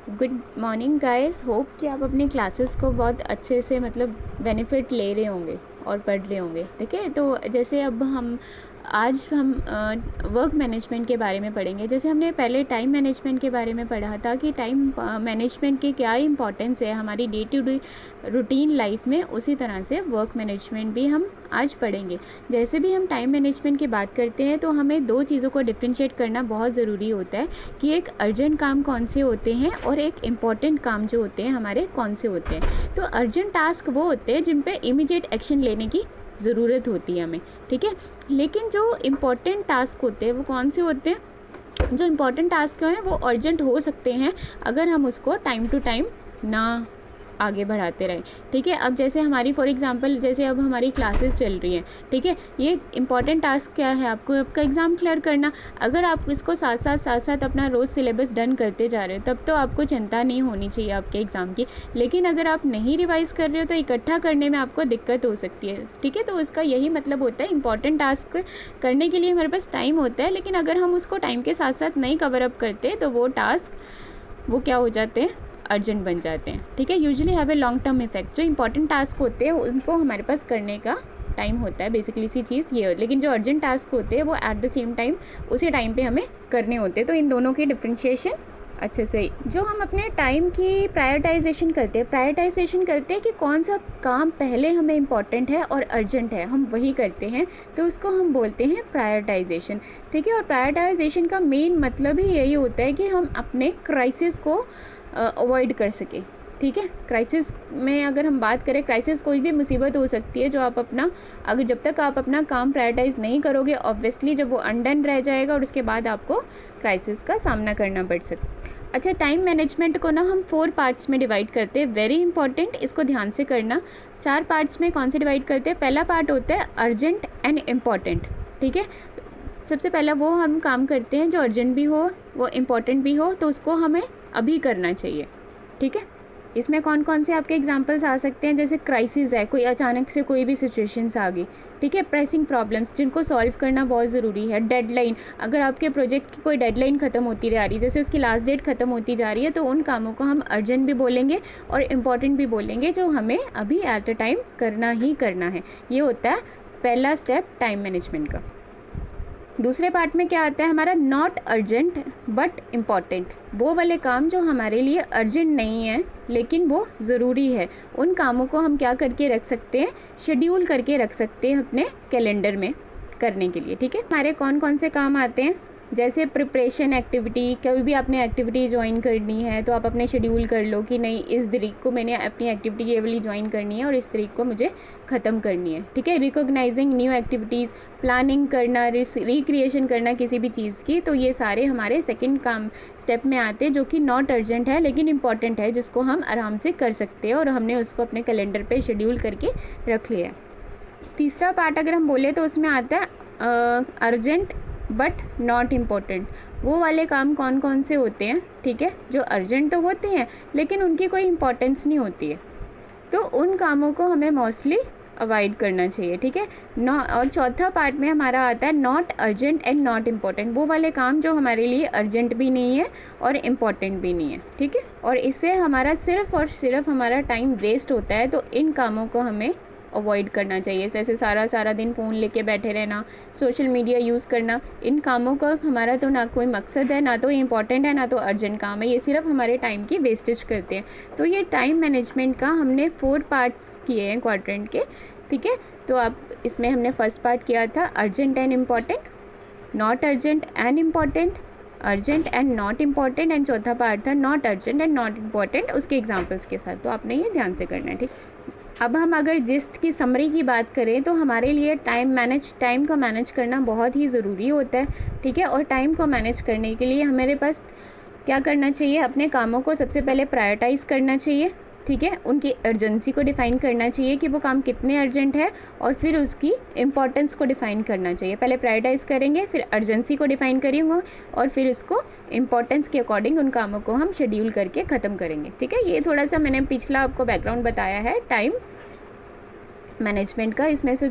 Good morning guys. Hope कि आप अपनी क्लासेस को बहुत अच्छे से मतलब बेनिफिट ले रहे होंगे और पढ़ रहे होंगे। ठीक है, तो जैसे अब आज हम वर्क मैनेजमेंट के बारे में पढ़ेंगे। जैसे हमने पहले टाइम मैनेजमेंट के बारे में पढ़ा था कि टाइम मैनेजमेंट की क्या इंपॉर्टेंस है हमारी day to day routine life में, उसी तरह से वर्क मैनेजमेंट भी हम आज पढ़ेंगे। जैसे भी हम टाइम मैनेजमेंट की बात करते हैं तो हमें दो चीज़ों को डिफ्रेंशिएट करना बहुत ज़रूरी होता है कि एक अर्जेंट काम कौन से होते हैं और एक इम्पॉर्टेंट काम जो होते हैं हमारे कौन से होते हैं। तो अर्जेंट टास्क वो होते हैं जिन पे इमीडिएट एक्शन लेने की ज़रूरत होती है हमें। ठीक है, लेकिन जो इम्पॉर्टेंट टास्क होते हैं वो कौन से होते हैं? जो इम्पॉर्टेंट टास्क हैं वो अर्जेंट हो सकते हैं अगर हम उसको टाइम टू टाइम ना आगे बढ़ाते रहें। ठीक है, अब जैसे हमारी फॉर एग्जांपल जैसे अब हमारी क्लासेस चल रही हैं। ठीक है, ये इंपॉर्टेंट टास्क क्या है? आपको आपका एग्ज़ाम क्लियर करना। अगर आप इसको साथ साथ अपना रोज़ सिलेबस डन करते जा रहे हो तब तो आपको चिंता नहीं होनी चाहिए आपके एग्ज़ाम की। लेकिन अगर आप नहीं रिवाइज कर रहे हो तो इकट्ठा करने में आपको दिक्कत हो सकती है। ठीक है, तो उसका यही मतलब होता है इंपॉर्टेंट टास्क करने के लिए हमारे पास टाइम होता है, लेकिन अगर हम उसको टाइम के साथ साथ नहीं कवर अप करते तो वो टास्क वो क्या हो जाते हैं? अर्जेंट बन जाते हैं। ठीक है, usually have a long term effect. जो इंपॉर्टेंट टास्क होते हैं उनको हमारे पास करने का टाइम होता है, बेसिकली सी चीज़ ये है। लेकिन जो अर्जेंट टास्क होते हैं वो एट द सेम टाइम उसी टाइम पे हमें करने होते हैं। तो इन दोनों की डिफ्रेंशिएशन अच्छे से जो हम अपने टाइम की प्रायोरिटाइजेशन करते हैं कि कौन सा काम पहले हमें इम्पॉर्टेंट है और अर्जेंट है, हम वही करते हैं, तो उसको हम बोलते हैं प्रायोरिटाइजेशन। ठीक है, और प्रायोरिटाइजेशन का मेन मतलब ही यही होता है कि हम अपने क्राइसिस को अवॉइड कर सके। ठीक है, क्राइसिस में अगर हम बात करें, क्राइसिस कोई भी मुसीबत हो सकती है जो आप अपना अगर जब तक आप अपना काम प्रायोरिटाइज नहीं करोगे, ऑब्वियसली जब वो अनडन रह जाएगा और उसके बाद आपको क्राइसिस का सामना करना पड़ सकता है। अच्छा, टाइम मैनेजमेंट को ना हम 4 पार्ट्स में डिवाइड करते हैं। वेरी इंपॉर्टेंट, इसको ध्यान से करना। 4 पार्ट्स में कौन से डिवाइड करते हैं? पहला पार्ट होता है अर्जेंट एंड इम्पॉर्टेंट। ठीक है, सबसे पहला वो हम काम करते हैं जो अर्जेंट भी हो, वो इम्पॉर्टेंट भी हो, तो उसको हमें अभी करना चाहिए। ठीक है, इसमें कौन कौन से आपके एग्जांपल्स आ सकते हैं? जैसे क्राइसिस है, कोई अचानक से कोई भी सिचुएशंस आ गई। ठीक है, प्रेसिंग प्रॉब्लम्स जिनको सॉल्व करना बहुत ज़रूरी है। डेडलाइन, अगर आपके प्रोजेक्ट की कोई डेडलाइन ख़त्म होती जा रही है, जैसे उसकी लास्ट डेट ख़त्म होती जा रही है, तो उन कामों को हम अर्जेंट भी बोलेंगे और इम्पॉर्टेंट भी बोलेंगे जो हमें अभी एट अ टाइम करना ही करना है। ये होता है पहला स्टेप टाइम मैनेजमेंट का। दूसरे पार्ट में क्या आता है हमारा? Not urgent but important. वो वाले काम जो हमारे लिए अर्जेंट नहीं है लेकिन वो ज़रूरी है, उन कामों को हम क्या करके रख सकते हैं? शेड्यूल करके रख सकते हैं अपने कैलेंडर में करने के लिए। ठीक है, हमारे कौन कौन से काम आते हैं? जैसे प्रिपरेशन एक्टिविटी, कभी भी आपने एक्टिविटी ज्वाइन करनी है तो आप अपने शेड्यूल कर लो कि नहीं, इस तारीख को मैंने अपनी एक्टिविटी ये वाली ज्वाइन करनी है और इस तारीख को मुझे ख़त्म करनी है। ठीक है, रिकॉग्नाइजिंग न्यू एक्टिविटीज़, प्लानिंग करना, रिक्रिएशन करना किसी भी चीज़ की, तो ये सारे हमारे सेकंड काम स्टेप में आते हैं जो कि नॉट अर्जेंट है लेकिन इंपॉर्टेंट है, जिसको हम आराम से कर सकते हैं और हमने उसको अपने कैलेंडर पर शेड्यूल करके रख लिया है। तीसरा पार्ट अगर हम बोले तो उसमें आता है अर्जेंट बट नॉट इम्पॉर्टेंट। वो वाले काम कौन कौन से होते हैं? ठीक है, जो अर्जेंट तो होते हैं लेकिन उनकी कोई इम्पोर्टेंस नहीं होती है, तो उन कामों को हमें मोस्टली अवॉइड करना चाहिए। ठीक है, और चौथा पार्ट में हमारा आता है not urgent and not important. वो वाले काम जो हमारे लिए अर्जेंट भी नहीं है और इम्पॉर्टेंट भी नहीं है। ठीक है, और इससे हमारा सिर्फ और सिर्फ हमारा टाइम वेस्ट होता है, तो इन कामों को हमें अवॉइड करना चाहिए। जैसे सारा दिन फ़ोन लेके बैठे रहना, सोशल मीडिया यूज़ करना, इन कामों का हमारा तो ना कोई मकसद है, ना तो इम्पॉर्टेंट है, ना तो अर्जेंट काम है, ये सिर्फ हमारे टाइम की वेस्टेज करते हैं। तो ये टाइम मैनेजमेंट का हमने 4 पार्ट्स किए हैं क्वाड्रेंट के। ठीक है, तो अब इसमें हमने फर्स्ट पार्ट किया था urgent and important, not urgent and important, urgent and not important, and चौथा पार्ट था not urgent and not important, उसके एग्जाम्पल्स के साथ। तो आपने ये ध्यान से करना है। ठीक, अब हम अगर जिस्ट की समरी की बात करें तो हमारे लिए टाइम को मैनेज करना बहुत ही ज़रूरी होता है। ठीक है, और टाइम को मैनेज करने के लिए हमारे पास क्या करना चाहिए? अपने कामों को सबसे पहले प्रायोरिटाइज़ करना चाहिए। ठीक है, उनकी अर्जेंसी को डिफ़ाइन करना चाहिए कि वो काम कितने अर्जेंट है, और फिर उसकी इम्पोर्टेंस को डिफ़ाइन करना चाहिए। पहले प्रायोरिटाइज़ करेंगे, फिर अर्जेंसी को डिफ़ाइन करेंगे और फिर उसको इम्पोर्टेंस के अकॉर्डिंग उन कामों को हम शेड्यूल करके ख़त्म करेंगे। ठीक है, ये थोड़ा सा मैंने पिछला आपको बैकग्राउंड बताया है टाइम मैनेजमेंट का। इसमें से